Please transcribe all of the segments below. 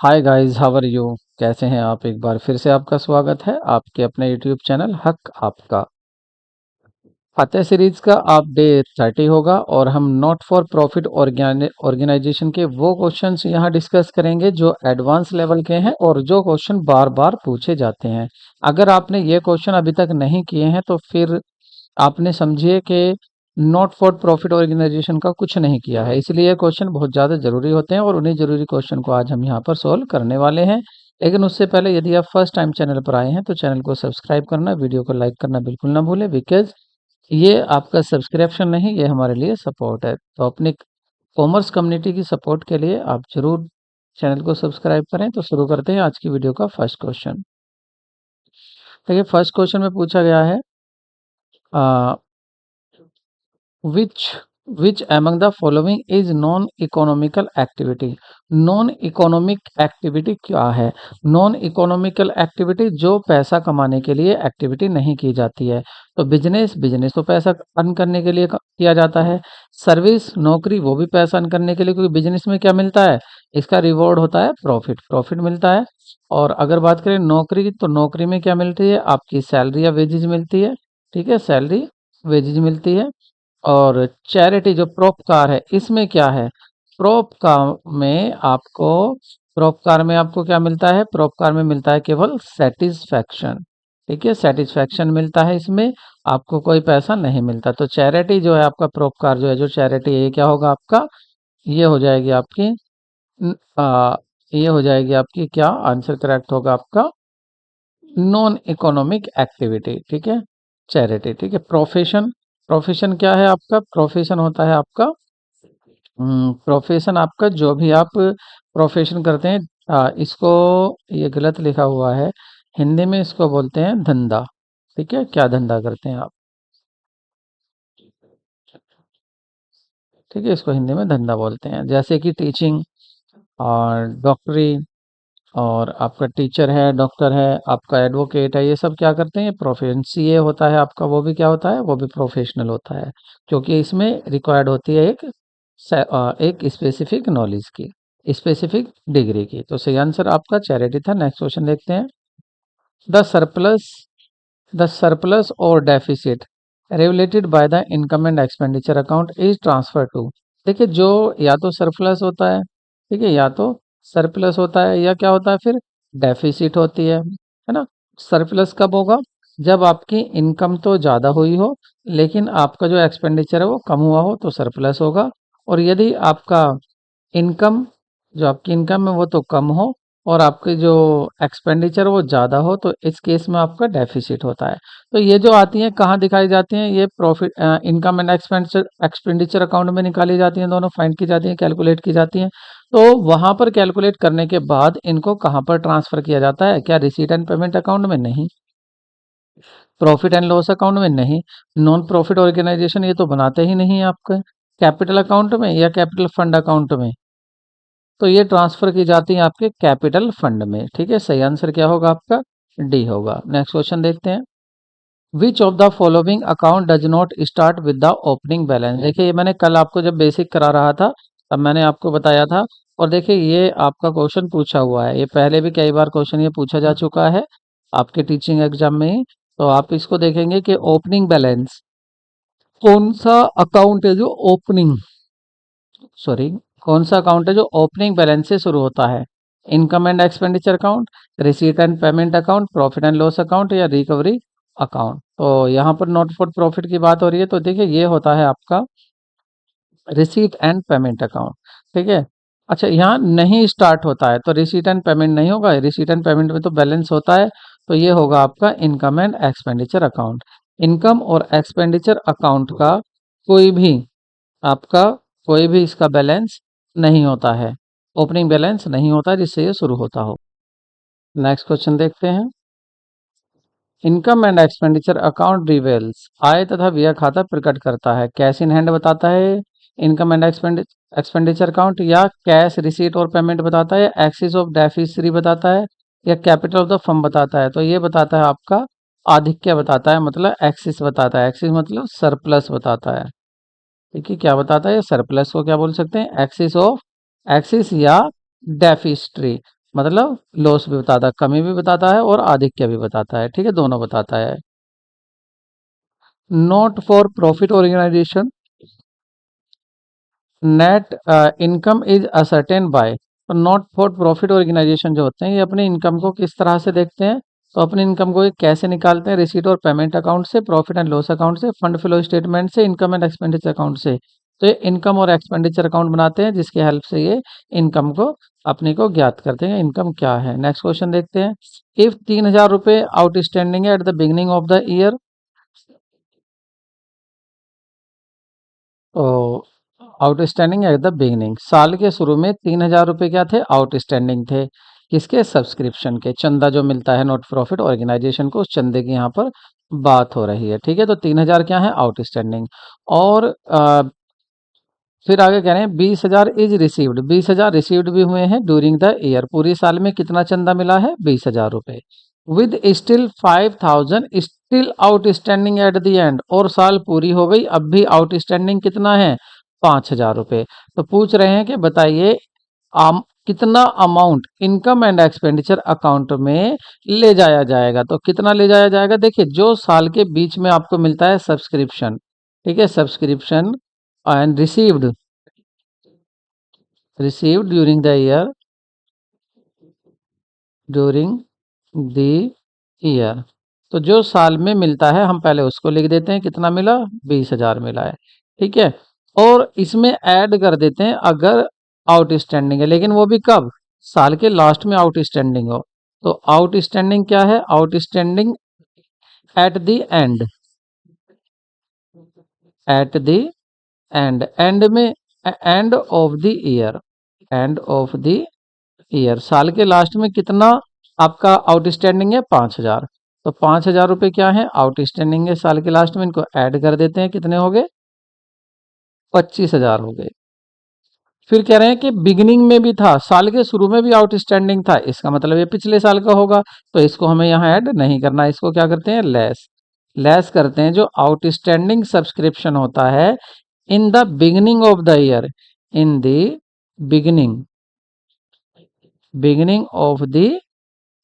Hi guys, how are you. कैसे हैं आप। एक बार फिर से आपका स्वागत है आपके अपने यूट्यूब चैनल हक आपका। फतेह सीरीज का आप डे 30 होगा और हम नॉट फॉर प्रॉफिट ऑर्गेनाइजेशन के वो क्वेश्चंस यहाँ डिस्कस करेंगे जो एडवांस लेवल के हैं और जो क्वेश्चन बार बार पूछे जाते हैं। अगर आपने ये क्वेश्चन अभी तक नहीं किए हैं तो फिर आपने समझिए कि नॉट फॉर प्रॉफिट ऑर्गेनाइजेशन का कुछ नहीं किया है, इसलिए ये क्वेश्चन बहुत ज़्यादा ज़रूरी होते हैं और उन्हीं ज़रूरी क्वेश्चन को आज हम यहाँ पर सोल्व करने वाले हैं। लेकिन उससे पहले यदि आप फर्स्ट टाइम चैनल पर आए हैं तो चैनल को सब्सक्राइब करना, वीडियो को लाइक करना बिल्कुल ना भूलें, बिकॉज ये आपका सब्सक्रिप्शन नहीं, ये हमारे लिए सपोर्ट है। तो अपनी कॉमर्स कम्युनिटी की सपोर्ट के लिए आप जरूर चैनल को सब्सक्राइब करें। तो शुरू करते हैं आज की वीडियो का फर्स्ट क्वेश्चन। देखिए, फर्स्ट क्वेश्चन में पूछा गया है which which among the following is non economical activity। Non economic activity क्या है? नॉन इकोनॉमिकल एक्टिविटी जो पैसा कमाने के लिए एक्टिविटी नहीं की जाती है। तो बिजनेस, बिजनेस तो पैसा अर्न करने के लिए किया जाता है। सर्विस, नौकरी, वो भी पैसा अर्न करने के लिए, क्योंकि बिजनेस में क्या मिलता है, इसका रिवॉर्ड होता है प्रॉफिट, प्रॉफिट मिलता है। और अगर बात करें नौकरी की, तो नौकरी में क्या मिलती है, आपकी सैलरी या वेजेज मिलती है। ठीक है, सैलरी वेजेज मिलती है। और चैरिटी जो परोपकार है, इसमें क्या है, परोपकार में आपको परोपकार में आपको क्या मिलता है, परोपकार में मिलता है केवल सेटिस्फैक्शन। ठीक है, सेटिस्फैक्शन मिलता है, इसमें आपको कोई पैसा नहीं मिलता। तो चैरिटी जो है आपका, परोपकार जो है, जो चैरिटी है, ये क्या होगा आपका, ये हो जाएगी आपकी न- आ, ये हो जाएगी आपकी, क्या आंसर करेक्ट होगा आपका, नॉन इकोनॉमिक एक्टिविटी। ठीक है, चैरिटी। ठीक है, प्रोफेशन, प्रोफेशन क्या है आपका, प्रोफेशन होता है आपका, प्रोफेशन आपका जो भी आप प्रोफेशन करते हैं, इसको, ये गलत लिखा हुआ है, हिंदी में इसको बोलते हैं धंधा। ठीक है, क्या धंधा करते हैं आप। ठीक है, इसको हिंदी में धंधा बोलते हैं, जैसे कि टीचिंग और डॉक्टरी, और आपका टीचर है, डॉक्टर है, आपका एडवोकेट है, ये सब क्या करते हैं, प्रोफेशन। सीए होता है आपका, वो भी क्या होता है, वो भी प्रोफेशनल होता है, क्योंकि इसमें रिक्वायर्ड होती है एक स्पेसिफिक नॉलेज की, स्पेसिफिक डिग्री की। तो सही आंसर आपका चैरिटी था। नेक्स्ट क्वेश्चन देखते हैं। द सरप्लस द सरप्लस और deficit regulated by the income and expenditure account is transfer to. देखिए, जो या तो सरप्लस होता है, ठीक है, या तो सरप्लस होता है, या क्या होता है फिर, डेफिसिट होती है ना। सरप्लस कब होगा, जब आपकी इनकम तो ज़्यादा हुई हो लेकिन आपका जो एक्सपेंडिचर है वो कम हुआ हो, तो सरप्लस होगा। और यदि आपका इनकम, जो आपकी इनकम है वो तो कम हो और आपके जो एक्सपेंडिचर वो ज़्यादा हो, तो इस केस में आपका डेफिसिट होता है। तो ये जो आती हैं कहाँ दिखाई जाती हैं, ये profit, income and expenditure expenditure account में निकाली जाती हैं, दोनों फाइंड की जाती हैं, कैलकुलेट की जाती हैं। तो वहाँ पर कैलकुलेट करने के बाद इनको कहाँ पर ट्रांसफ़र किया जाता है, क्या रिसीट एंड पेमेंट अकाउंट में? नहीं। प्रॉफिट एंड लॉस अकाउंट में? नहीं। नॉन प्रॉफिट ऑर्गेनाइजेशन ये तो बनाते ही नहीं है आपका। कैपिटल अकाउंट में या कैपिटल फंड अकाउंट में? तो ये ट्रांसफर की जाती है आपके कैपिटल फंड में। ठीक है, सही आंसर क्या होगा आपका, डी होगा। नेक्स्ट क्वेश्चन देखते हैं। Which of the following account does not start with the opening balance. देखिए, ये मैंने कल आपको जब बेसिक करा रहा था तब मैंने आपको बताया था। और देखिए, ये आपका क्वेश्चन पूछा हुआ है, ये पहले भी कई बार क्वेश्चन ये पूछा जा चुका है आपके टीचिंग एग्जाम में ही। तो आप इसको देखेंगे कि ओपनिंग बैलेंस, कौन सा अकाउंट है जो ओपनिंग, सॉरी, कौन सा अकाउंट है जो ओपनिंग बैलेंस से शुरू होता है? Income and expenditure account, receipt and payment account, profit and loss account, या रिकवरी अकाउंट। तो यहाँ पर नॉट फॉर प्रॉफिट की बात हो रही है, तो देखिए ये होता है आपका रिसीट एंड पेमेंट अकाउंट। ठीक है, अच्छा, यहाँ नहीं स्टार्ट होता है तो रिसीट एंड पेमेंट नहीं होगा, रिसीट एंड पेमेंट में तो बैलेंस होता है। तो ये होगा आपका income and expenditure account. Income और एक्सपेंडिचर अकाउंट का कोई भी, आपका कोई भी इसका बैलेंस नहीं होता है, ओपनिंग बैलेंस नहीं होता जिससे ये शुरू होता हो। नेक्स्ट क्वेश्चन देखते हैं। Income and expenditure account reveals, आय तथा व्यय खाता प्रकट करता है। कैश इन हैंड बताता है इनकम एंड एक्सपेंडिचर अकाउंट, या कैश रिसीट और पेमेंट बताता है, या एक्सिस ऑफ डेफिसिट बताता है, या कैपिटल ऑफ द फर्म बताता है? तो ये बताता है आपका आधिक्य बताता है, मतलब एक्सिस बताता है। एक्सिस मतलब सरप्लस बताता है। देखिए, क्या बताता है, सरप्लस को क्या बोल सकते हैं, एक्सिस ऑफ, एक्सिस या डेफिसिटरी। मतलब लॉस भी बताता है, कमी भी बताता है और आधिक्य भी बताता है, ठीक है, दोनों बताता है। Not for profit organisation net income is ascertain by. तो नॉट फॉर प्रॉफिट ऑर्गेनाइजेशन जो होते हैं ये अपनी इनकम को किस तरह से देखते हैं, तो अपनी इनकम को ये कैसे निकालते हैं, रिसीट और पेमेंट अकाउंट से, प्रॉफिट एंड लॉस अकाउंट से, फंड फ्लो स्टेटमेंट से, इनकम एंड एक्सपेंडिचर अकाउंट से। तो ये इनकम और एक्सपेंडिचर अकाउंट बनाते हैं जिसकी हेल्प से ये इनकम को अपनी को ज्ञात करते हैं इनकम क्या है। नेक्स्ट क्वेश्चन देखते हैं। इफ 3,000 रुपये आउटस्टैंडिंग है at the beginning of the year, तो आउटस्टैंडिंग एट द बिगनिंग, साल के शुरू में 3,000 रुपये क्या थे, आउटस्टैंडिंग थे। किसके, सब्सक्रिप्शन के, चंदा जो मिलता है नॉट प्रॉफिट ऑर्गेनाइजेशन को, उस चंदे की यहाँ पर बात हो रही है, ठीक है। तो 3,000 क्या है, आउटस्टैंडिंग। और फिर आगे कह रहे हैं 20,000 इज रिसीव्ड, 20,000 रिसीव्ड भी हुए हैं ड्यूरिंग द ईयर, पूरी साल में कितना चंदा मिला है, 20,000 रुपये। With still 5,000 still outstanding at the and, और साल पूरी हो गई अब भी आउटस्टैंडिंग कितना है, 5,000 रुपये। तो पूछ रहे हैं कि बताइए कितना amount income and expenditure account में ले जाया जाएगा। तो कितना ले जाया जाएगा, देखिए जो साल के बीच में आपको मिलता है सब्सक्रिप्शन, ठीक है, subscription and received during the year. तो जो साल में मिलता है हम पहले उसको लिख देते हैं, कितना मिला, 20,000 मिला है, ठीक है। और इसमें ऐड कर देते हैं अगर आउटस्टैंडिंग है, लेकिन वो भी कब, साल के लास्ट में आउटस्टैंडिंग हो। तो आउटस्टैंडिंग क्या है, outstanding at the end, at the end में, end of the year, end of the year, साल के लास्ट में कितना आपका आउटस्टैंडिंग है, 5,000। तो 5,000 रुपये क्या है, आउटस्टैंडिंग है साल के लास्ट में, इनको ऐड कर देते हैं, कितने हो गए, 25,000 हो गए। फिर कह रहे हैं कि बिगिनिंग में भी था, साल के शुरू में भी आउटस्टैंडिंग था, इसका मतलब ये पिछले साल का होगा, तो इसको हमें यहाँ ऐड नहीं करना, इसको क्या करते हैं, लेस, लेस करते हैं जो आउटस्टैंडिंग सब्सक्रिप्शन होता है in the beginning of the year, in the beginning beginning of the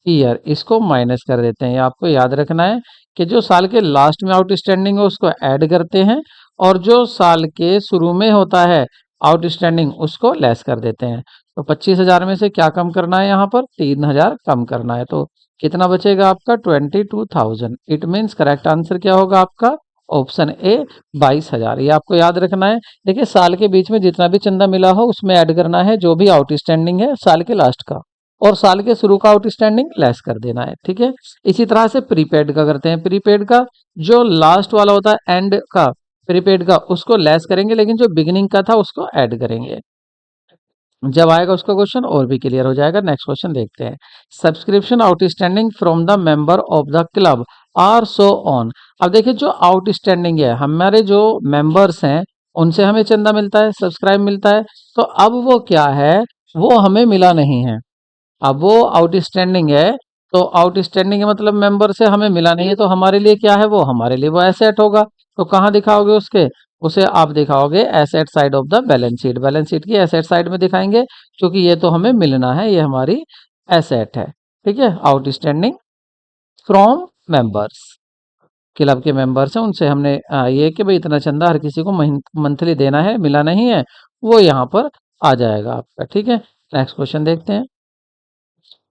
year, इसको माइनस कर देते हैं। ये आपको याद रखना है कि जो साल के लास्ट में आउटस्टैंडिंग है उसको ऐड करते हैं, और जो साल के शुरू में होता है आउटस्टैंडिंग उसको लेस कर देते हैं। तो 25,000 में से क्या कम करना है, यहाँ पर 3,000 कम करना है, तो कितना बचेगा आपका, 22,000। इट मीन्स करेक्ट आंसर क्या होगा आपका, ऑप्शन ए, 22,000। ये आपको याद रखना है। देखिए साल के बीच में जितना भी चंदा मिला हो उसमें ऐड करना है जो भी आउटस्टैंडिंग है साल के लास्ट का, और साल के शुरू का आउटस्टैंडिंग लेस कर देना है, ठीक है। इसी तरह से प्रीपेड का करते हैं, प्रीपेड का जो लास्ट वाला होता है एंड का, प्रीपेड का उसको लेस करेंगे, लेकिन जो बिगिनिंग का था उसको ऐड करेंगे। जब आएगा उसका क्वेश्चन और भी क्लियर हो जाएगा। नेक्स्ट क्वेश्चन देखते हैं। Subscription outstanding from the member of the club are so on. अब देखिए जो आउटस्टैंडिंग है, हमारे जो मेंबर्स हैं उनसे हमें चंदा मिलता है, सब्सक्राइब मिलता है, तो अब वो क्या है, वो हमें मिला नहीं है। अब वो आउटस्टैंडिंग है, तो आउटस्टैंडिंग है मतलब मेंबर से हमें मिला नहीं है, तो हमारे लिए क्या है, वो हमारे लिए वो एसेट होगा। तो कहाँ दिखाओगे उसके, उसे आप दिखाओगे asset side of the balance sheet, balance sheet की एसेट साइड में दिखाएंगे, क्योंकि ये तो हमें मिलना है, ये हमारी एसेट है, ठीक है। आउटस्टैंडिंग फ्रॉम मेंबर्स, क्लब के मेंबर्स हैं उनसे हमने ये कि भाई इतना चंदा हर किसी को मंथली देना है, मिला नहीं है, वो यहाँ पर आ जाएगा आपका, ठीक है। नेक्स्ट क्वेश्चन देखते हैं।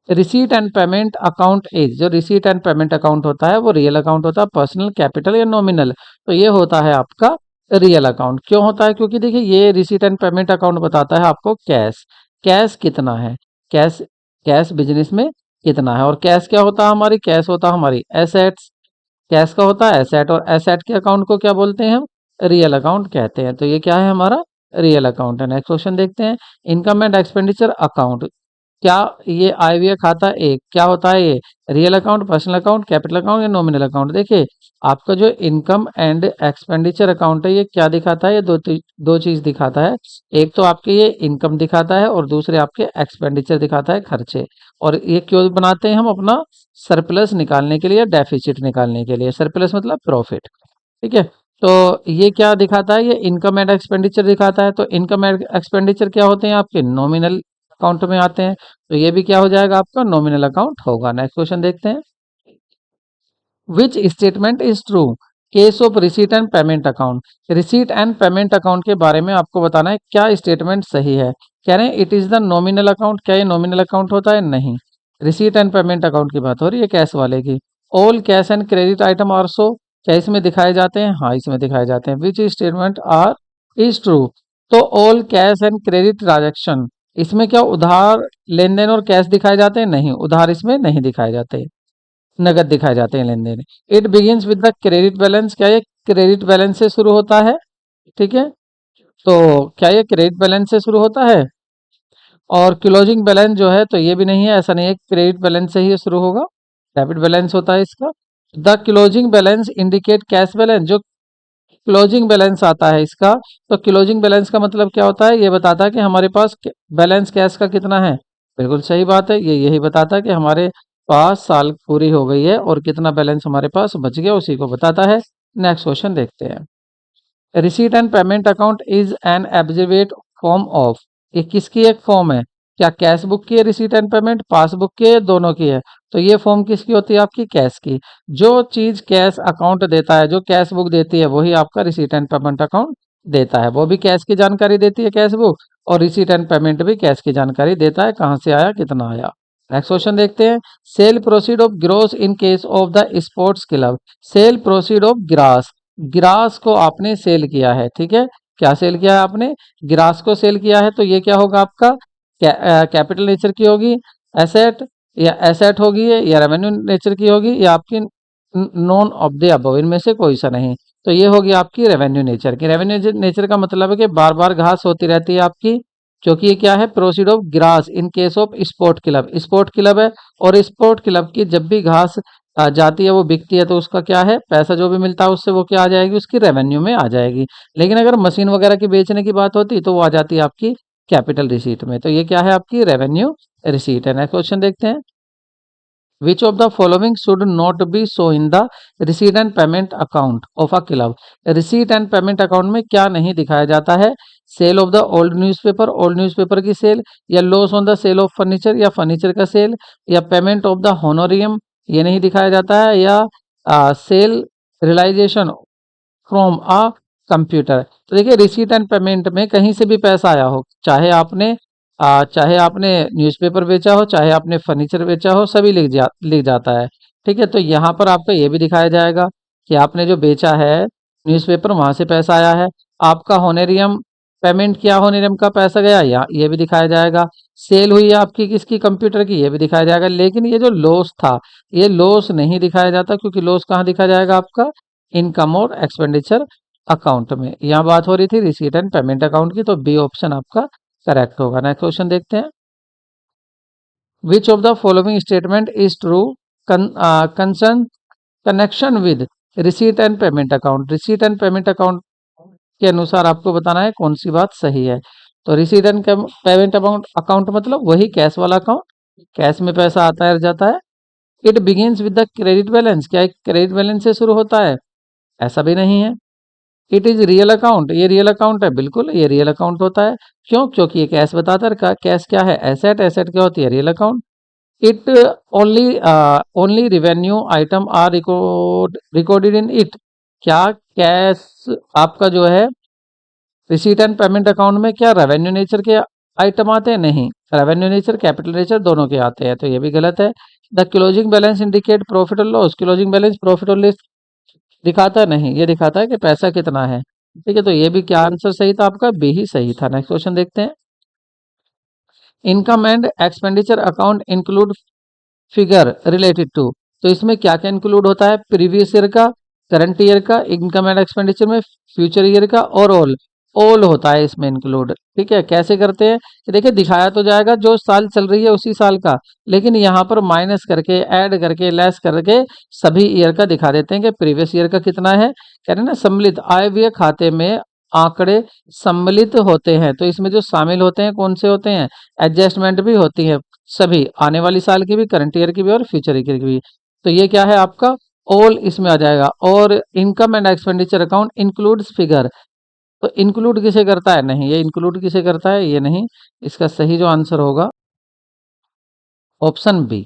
Receipt and payment account is, जो रिसीट एंड पेमेंट अकाउंट होता है वो रियल अकाउंट होता है, पर्सनल, कैपिटल या नॉमिनल। तो ये होता है आपका रियल अकाउंट। क्यों होता है, क्योंकि देखिए ये रिसीट एंड पेमेंट अकाउंट बताता है आपको कैश, कैश कितना है, कैश, कैश बिजनेस में कितना है। और कैश क्या होता है, हमारी कैश होता है हमारी एसेट्स, कैश का होता है एसेट, और एसेट के अकाउंट को क्या बोलते हैं हम, रियल अकाउंट कहते हैं। तो ये क्या है, हमारा रियल अकाउंट है। नेक्स्ट क्वेश्चन देखते हैं। इनकम एंड एक्सपेंडिचर अकाउंट, क्या ये आय व्यय खाता एक क्या होता है, ये real account, personal account, capital account या नॉमिनल अकाउंट। देखिए आपका जो इनकम एंड एक्सपेंडिचर अकाउंट है ये क्या दिखाता है, ये दो चीज दिखाता है। एक तो आपके ये इनकम दिखाता है और दूसरे आपके एक्सपेंडिचर दिखाता है, खर्चे। और ये क्यों बनाते हैं हम, अपना सरप्लस निकालने के लिए, डेफिसिट निकालने के लिए। सरप्लस मतलब प्रॉफिट, ठीक है। तो ये क्या दिखाता है, ये इनकम एंड एक्सपेंडिचर दिखाता है। तो इनकम एंड एक्सपेंडिचर क्या होते हैं आपके, नॉमिनल अकाउंट में आते हैं, तो ये भी क्या हो जाएगा आपका नॉमिनल अकाउंट होगा। नेक्स्ट क्वेश्चन देखते हैं। Which statement is true case of receipt and payment account. Receipt and payment account के बारे में आपको बताना है क्या स्टेटमेंट सही है। कह रहे हैं it is the nominal account, क्या ये नॉमिनल अकाउंट होता है? नहीं। रिसीट एंड पेमेंट अकाउंट की बात हो रही है कैश वाले की। All cash and credit item are so, क्या इसमें दिखाए जाते हैं? हाँ, इसमें दिखाए जाते हैं। Which statement are is true, तो all cash and credit transaction, इसमें क्या उधार लेन देन और कैश दिखाए जाते हैं? नहीं, उधार इसमें नहीं दिखाए जाते, नगद दिखाए जाते हैं लेन देन। It begins with the credit balance, क्या ये क्रेडिट बैलेंस से शुरू होता है? ठीक है, तो क्या ये क्रेडिट बैलेंस से शुरू होता है? और क्लोजिंग बैलेंस जो है तो ये भी नहीं है, ऐसा नहीं है क्रेडिट बैलेंस से ही ये शुरू होगा, डेबिट बैलेंस होता है इसका। The closing balance indicate cash balance, जो क्लोजिंग बैलेंस आता है इसका, तो क्लोजिंग बैलेंस का मतलब क्या होता है? ये बताता है कि हमारे पास बैलेंस कैश का कितना है। बिल्कुल सही बात है, ये यही बताता है कि हमारे पास साल पूरी हो गई है और कितना बैलेंस हमारे पास बच गया उसी को बताता है। नेक्स्ट क्वेश्चन देखते हैं। Receipt and payment account is an abbreviate form of, ये किसकी एक फॉर्म है? क्या कैश बुक की है रिसीट एंड पेमेंट, पासबुक की है, दोनों की है? तो ये फॉर्म किसकी होती है? आपकी कैश की। जो चीज कैश अकाउंट देता है, जो कैश बुक देती है, वही आपका रिसीट एंड पेमेंट अकाउंट देता है। वो भी कैश की जानकारी देती है कैश बुक, और रिसीट एंड पेमेंट भी कैश की जानकारी देता है, कहाँ से आया कितना आया। नेक्स्ट क्वेश्चन देखते हैं। Sale proceed of grass in case of the sports club. Sale proceed of grass, grass को आपने सेल किया है, ठीक है, क्या सेल किया है आपने? ग्रास को सेल किया है, तो ये क्या होगा आपका? कैपिटल नेचर की होगी एसेट, या एसेट होगी या रेवेन्यू नेचर की होगी, या आपकी नॉन ऑफ द अबव, इनमें से कोई सा नहीं। तो ये होगी आपकी रेवेन्यू नेचर की। रेवेन्यू नेचर का मतलब है कि बार बार घास होती रहती है आपकी, क्योंकि ये क्या है? Proceed of grass in case of sport club, sport club है, और स्पोर्ट क्लब की जब भी घास जाती है वो बिकती है, तो उसका क्या है? पैसा जो भी मिलता है उससे वो क्या आ जाएगी? उसकी रेवेन्यू में आ जाएगी। लेकिन अगर मशीन वगैरह की बेचने की बात होती तो वो आ जाती है आपकी कैपिटल रिसीट में। तो ये क्या है? आपकी रेवेन्यू रिसीट है। नेक्स्ट क्वेश्चन देखते हैं। Which of the following should not be show in the receipt and payment account of a club. Receipt and payment account में क्या नहीं दिखाया जाता है? Sale of the old newspaper, old newspaper की सेल, या loss on the sale of furniture, या furniture का सेल, या पेमेंट ऑफ द होनोरियम, ये नहीं दिखाया जाता है, या cell realisation from a computer. तो देखिए रिसीट एंड पेमेंट में कहीं से भी पैसा आया हो, चाहे आपने न्यूज़पेपर बेचा हो, चाहे आपने फर्नीचर बेचा हो, सभी लिख जाता है। ठीक है, तो यहाँ पर आपका ये भी दिखाया जाएगा कि आपने जो बेचा है न्यूज़पेपर, वहां से पैसा आया है। आपका होनेरियम पेमेंट किया, होनेरियम का पैसा गया, या ये भी दिखाया जाएगा। सेल हुई है आपकी किसकी? कंप्यूटर की, ये भी दिखाया जाएगा। लेकिन ये जो लॉस था, ये लॉस नहीं दिखाया जाता, क्योंकि लॉस कहाँ दिखाया जाएगा? आपका इनकम और एक्सपेंडिचर अकाउंट में। यहाँ बात हो रही थी रिसीट एंड पेमेंट अकाउंट की, तो बी ऑप्शन आपका करेक्ट होगा। नेक्स्ट क्वेश्चन देखते हैं। Which of the following statement is true concern connection with receipt and payment account. Receipt and payment account के अनुसार आपको बताना है कौन सी बात सही है। तो receipt and payment account account मतलब वही कैश वाला अकाउंट, कैश में पैसा आता है जाता है। It begins with the credit balance, क्या क्रेडिट बैलेंस से शुरू होता है? ऐसा भी नहीं है। इट इज रियल अकाउंट, ये रियल अकाउंट है, बिल्कुल ये रियल अकाउंट होता है। क्यों? क्योंकि ये कैश बताता है, कैश क्या है? एसेट, एसेट क्या होती है? Real account. It only only revenue item are recorded in it, क्या कैश आपका जो है रिसीट एंड पेमेंट अकाउंट में क्या रेवेन्यू नेचर के आइटम आते हैं? नहीं, रेवेन्यू नेचर कैपिटल नेचर दोनों के आते हैं, तो ये भी गलत है। The closing balance indicate profit और लॉस, क्लोजिंग बैलेंस प्रॉफिट और लॉस दिखाता है? नहीं, ये दिखाता है कि पैसा कितना है। ठीक है, तो ये भी क्या आंसर सही था आपका? बी ही सही था। नेक्स्ट क्वेश्चन देखते हैं। Income and expenditure account include figure related to, तो इसमें क्या क्या इंक्लूड होता है? प्रीवियस ईयर का, करंट ईयर का, इनकम एंड एक्सपेंडिचर में फ्यूचर ईयर का, और ऑल होता है इसमें इंक्लूड। ठीक है, कैसे करते हैं कि देखिए दिखाया तो जाएगा जो साल चल रही है उसी साल का, लेकिन यहाँ पर माइनस करके, ऐड करके, लेस करके सभी ईयर का दिखा देते हैं कि प्रीवियस ईयर का कितना है। कह रहे हैं ना सम्मिलित आय व्यय खाते में आंकड़े सम्मिलित होते हैं, तो इसमें जो शामिल होते हैं कौन से होते हैं? एडजस्टमेंट भी होती है, सभी आने वाली साल की भी, करंट ईयर की भी और फ्यूचर ईयर की भी। तो ये क्या है आपका? ऑल इसमें आ जाएगा। और income and expenditure account includes figure, तो इंक्लूड किसे करता है? नहीं, ये इंक्लूड किसे करता है? ये नहीं। इसका सही जो आंसर होगा ऑप्शन बी।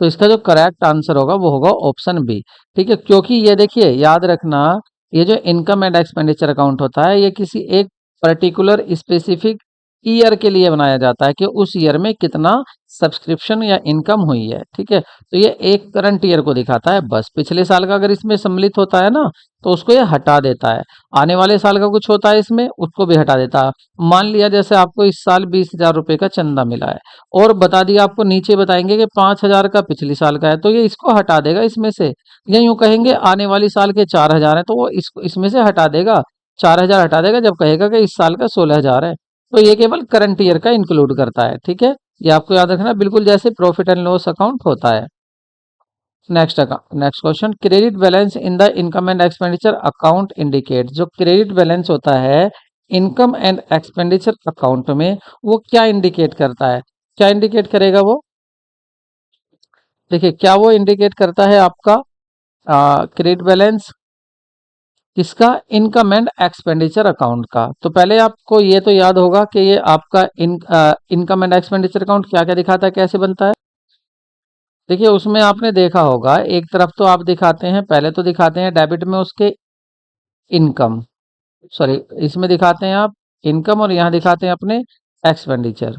तो इसका जो करेक्ट आंसर होगा वो होगा ऑप्शन बी। ठीक है, क्योंकि ये देखिए याद रखना, ये जो इनकम एंड एक्सपेंडिचर अकाउंट होता है ये किसी एक पर्टिकुलर स्पेसिफिक ईयर के लिए बनाया जाता है कि उस ईयर में कितना सब्सक्रिप्शन या इनकम हुई है। ठीक है, तो ये एक करंट ईयर को दिखाता है बस। पिछले साल का अगर इसमें सम्मिलित होता है ना तो उसको ये हटा देता है। आने वाले साल का कुछ होता है इसमें, उसको भी हटा देता है। मान लिया जैसे आपको इस साल 20,000 रुपये का चंदा मिला है और बता दिया आपको, नीचे बताएंगे कि 5,000 का पिछली साल का है, तो ये इसको हटा देगा इसमें से। या यूं कहेंगे आने वाली साल के 4,000 है तो वो इसको इसमें से हटा देगा, 4,000 हटा देगा जब कहेगा कि इस साल का 16,000 है। तो ये केवल करंट ईयर का इंक्लूड करता है। ठीक है, ये आपको याद रखना, बिल्कुल जैसे प्रॉफिट एंड लॉस अकाउंट होता है। Next question, credit balance in the income and expenditure account indicate. जो क्रेडिट बैलेंस होता है इनकम एंड एक्सपेंडिचर अकाउंट में, वो क्या इंडिकेट करता है? क्या इंडिकेट करेगा वो? देखिए, क्या वो इंडिकेट करता है आपका क्रेडिट बैलेंस किसका? इनकम एंड एक्सपेंडिचर अकाउंट का। तो पहले आपको ये तो याद होगा कि ये आपका इनकम एंड एक्सपेंडिचर अकाउंट क्या क्या दिखाता है, कैसे बनता है। देखिए, उसमें आपने देखा होगा एक तरफ तो आप दिखाते हैं, पहले तो दिखाते हैं डेबिट में उसके इनकम, सॉरी इसमें दिखाते हैं आप इनकम और यहाँ दिखाते हैं अपने एक्सपेंडिचर।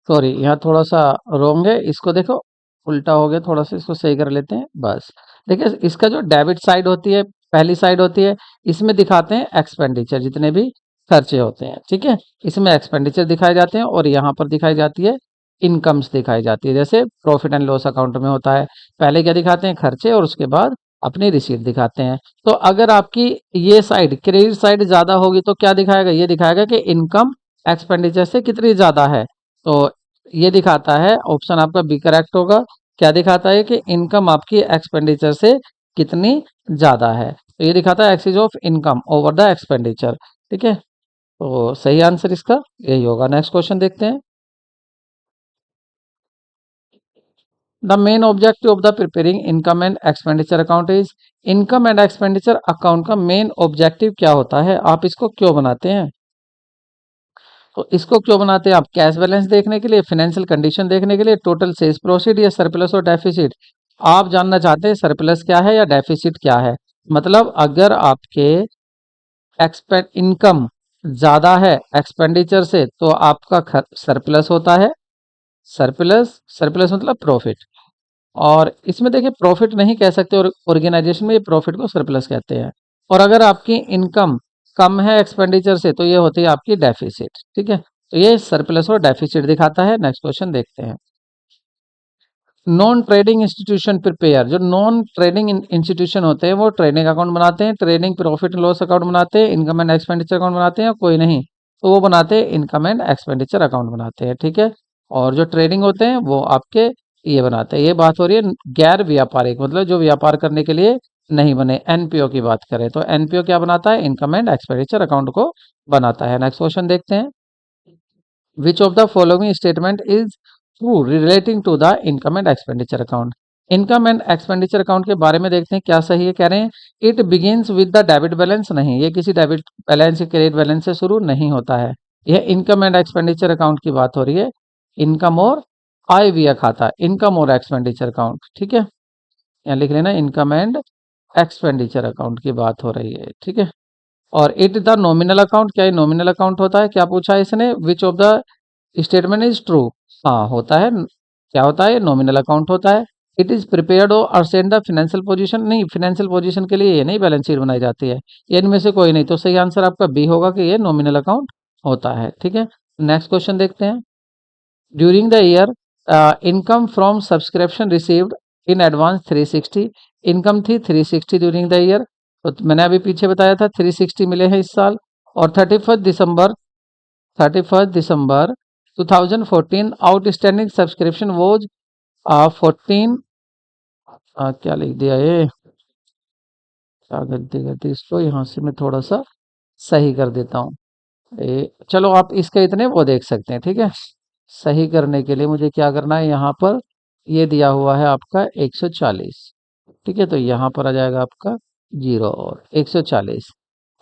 सॉरी, यहाँ थोड़ा सा रॉन्ग है, इसको देखो उल्टा हो गया, थोड़ा सा इसको सही कर लेते हैं बस। देखिए, इसका जो डेबिट साइड होती है, पहली साइड होती है, इसमें दिखाते हैं एक्सपेंडिचर, जितने भी खर्चे होते हैं। ठीक है, इसमें एक्सपेंडिचर दिखाए जाते हैं और यहाँ पर दिखाई जाती है इनकम्स दिखाई जाती है, जैसे प्रॉफिट एंड लॉस अकाउंट में होता है। पहले क्या दिखाते हैं? खर्चे, और उसके बाद अपनी रिसीट दिखाते हैं। तो अगर आपकी ये साइड क्रेडिट साइड ज्यादा होगी तो क्या दिखाएगा? ये दिखाएगा कि इनकम एक्सपेंडिचर से कितनी ज्यादा है। तो ये दिखाता है, ऑप्शन आपका बी करेक्ट होगा। क्या दिखाता है? कि इनकम आपकी एक्सपेंडिचर से कितनी ज्यादा है। तो ये दिखाता है axis of income over the expenditure. ठीक है, तो सही आंसर इसका यही होगा। नेक्स्ट क्वेश्चन देखते हैं। The main objective of the preparing income and expenditure account is. Income and expenditure account का मेन ऑब्जेक्टिव क्या होता है? आप इसको क्यों बनाते हैं? तो इसको क्यों बनाते हैं आप? कैश बैलेंस देखने के लिए, फाइनेंशियल कंडीशन देखने के लिए, टोटल सेल्स प्रोसीड, या सरप्लस और डेफिसिट? आप जानना चाहते हैं सरप्लस क्या है या डेफिसिट क्या है। मतलब अगर आपके एक्सपेंड इनकम ज्यादा है एक्सपेंडिचर से तो आपका सरप्लस होता है। सरप्लस, सरप्लस मतलब प्रॉफिट। और इसमें देखिए प्रॉफिट नहीं कह सकते, और ऑर्गेनाइजेशन में ये प्रॉफिट को सरप्लस कहते हैं। और अगर आपकी इनकम कम है एक्सपेंडिचर से तो ये होती है आपकी डेफिसिट। ठीक है, तो ये सरप्लस और डेफिसिट दिखाता है। नेक्स्ट क्वेश्चन देखते हैं। Non trading institution prepare. जो नॉन ट्रेडिंग इंस्टीट्यूशन होते हैं वो ट्रेडिंग अकाउंट बनाते हैं, ट्रेडिंग प्रॉफिट लॉस अकाउंट बनाते हैं, इनकम एंड एक्सपेंडिचर अकाउंट बनाते हैं, कोई नहीं तो वो बनाते हैं इनकम एंड एक्सपेंडिचर अकाउंट बनाते हैं। ठीक है, और जो ट्रेडिंग होते हैं वो आपके ये बनाते हैं। ये बात हो रही है गैर व्यापारिक, मतलब जो व्यापार करने के लिए नहीं बने, एनपीओ की बात करें तो एनपीओ क्या बनाता है? इनकम एंड एक्सपेंडिचर अकाउंट को बनाता है। नेक्स्ट क्वेश्चन देखते हैं। Which of the following statement is true relating to the income and expenditure account. Income and expenditure account के बारे में देखते हैं क्या सही है। कह रहे हैं it begins with the debit balance. नहीं, ये किसी डेबिट बैलेंस या क्रेडिट बैलेंस से शुरू नहीं होता है। यह इनकम एंड एक्सपेंडिचर अकाउंट की बात हो रही है। इनकम और आय व्यय खाता, इनकम और एक्सपेंडिचर अकाउंट। ठीक है, यहाँ लिख लेना इनकम एंड एक्सपेंडिचर अकाउंट की बात हो रही है। ठीक है, और इट द नॉमिनल अकाउंट। क्या ये नॉमिनल अकाउंट होता है? क्या पूछा है इसने? विच of the statement is true. हाँ होता है। क्या होता है? नॉमिनल अकाउंट होता है। इट इज प्रिपेयर्ड और सेंड द फाइनेंशियल पोजीशन। नहीं, फाइनेंशियल पोजीशन के लिए ये नहीं बैलेंस शीट बनाई जाती है। ये इनमें से कोई नहीं, तो सही आंसर आपका बी होगा कि ये नॉमिनल अकाउंट होता है। ठीक है, नेक्स्ट क्वेश्चन देखते हैं। During the year income from subscription received in advance 360। Income थी 360 ड्यूरिंग द ईयर। तो मैंने अभी पीछे बताया था 360 मिले हैं इस साल। और 31 दिसंबर 2014 आउटस्टैंडिंग सब्सक्रिप्शन वॉज 14। क्या लिख दिया ये, क्या गलती गलती, इसको यहाँ से मैं थोड़ा सा सही कर देता हूँ। चलो आप इसके इतने वो देख सकते हैं। ठीक है, सही करने के लिए मुझे क्या करना है, यहाँ पर ये दिया हुआ है आपका 140। ठीक है, तो यहाँ पर आ जाएगा आपका 0 और 140।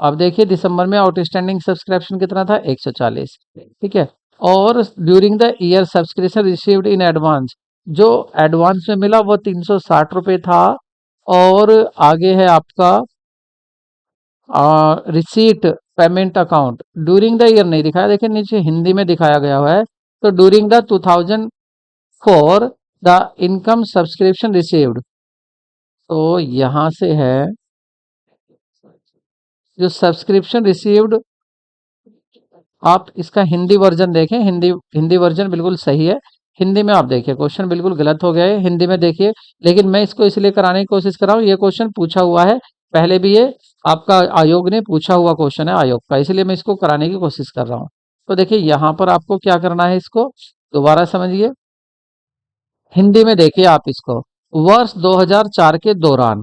अब देखिए दिसंबर में आउटस्टैंडिंग सब्सक्रिप्शन कितना था, 140। ठीक है। और during the year subscription received in advance, जो एडवांस में मिला वो 360 रुपये था। और आगे है आपका receipt payment account, during the year नहीं दिखाया, देखिए नीचे हिंदी में दिखाया गया हुआ है। तो during the 2004 the income subscription received, तो यहां से है जो सब्सक्रिप्शन रिसीव्ड, आप इसका हिंदी वर्जन देखें, हिंदी हिंदी वर्जन बिल्कुल सही है। हिंदी में आप देखिए, क्वेश्चन बिल्कुल गलत हो गया है, हिंदी में देखिए। लेकिन मैं इसको इसलिए कराने की कोशिश कर रहा हूँ, ये क्वेश्चन पूछा हुआ है पहले भी, ये आपका आयोग ने पूछा हुआ क्वेश्चन है आयोग का, इसलिए मैं इसको कराने की कोशिश कर रहा हूँ। तो देखिए यहाँ पर आपको क्या करना है, इसको दोबारा समझिए, हिंदी में देखिए आप इसको। वर्ष 2004 के दौरान,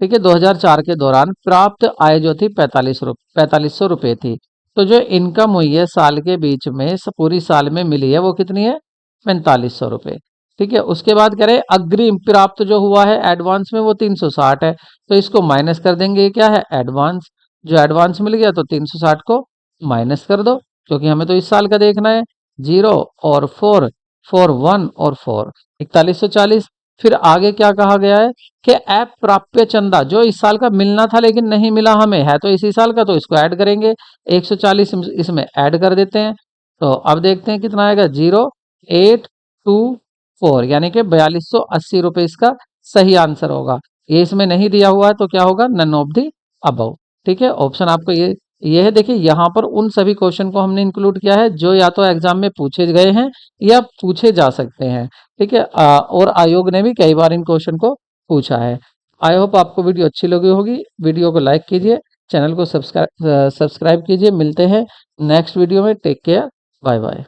ठीक है, 2004 के दौरान प्राप्त आय जो थी 4500 रुपये थी। तो जो इनकम हुई है साल के बीच में, पूरी साल में मिली है, वो कितनी है, 4500 रुपये। ठीक है। उसके बाद कह रहे अग्रिम प्राप्त जो हुआ है एडवांस में वो 360 है, तो इसको माइनस कर देंगे, ये क्या है, एडवांस। जो एडवांस मिल गया तो 360 को माइनस कर दो, क्योंकि हमें तो इस साल का देखना है। 0 और 4, 1 और 4, 4140। फिर आगे क्या कहा गया है कि ऐप प्राप्य चंदा, जो इस साल का मिलना था लेकिन नहीं मिला हमें, है तो इसी साल का, तो इसको ऐड करेंगे, 140 इसमें ऐड कर देते हैं। तो अब देखते हैं कितना आएगा, 0824, यानी कि 4280 रुपये इसका सही आंसर होगा। ये इसमें नहीं दिया हुआ है तो क्या होगा, नन ऑफ दी अबव। ठीक है, ऑप्शन आपको ये है। देखिए यहाँ पर उन सभी क्वेश्चन को हमने इंक्लूड किया है जो या तो एग्जाम में पूछे गए हैं या पूछे जा सकते हैं। ठीक है। और आयोग ने भी कई बार इन क्वेश्चन को पूछा है। आई होप आपको वीडियो अच्छी लगी होगी। वीडियो को लाइक कीजिए, चैनल को सब्सक्राइब कीजिए। मिलते हैं नेक्स्ट वीडियो में। Take care, bye bye.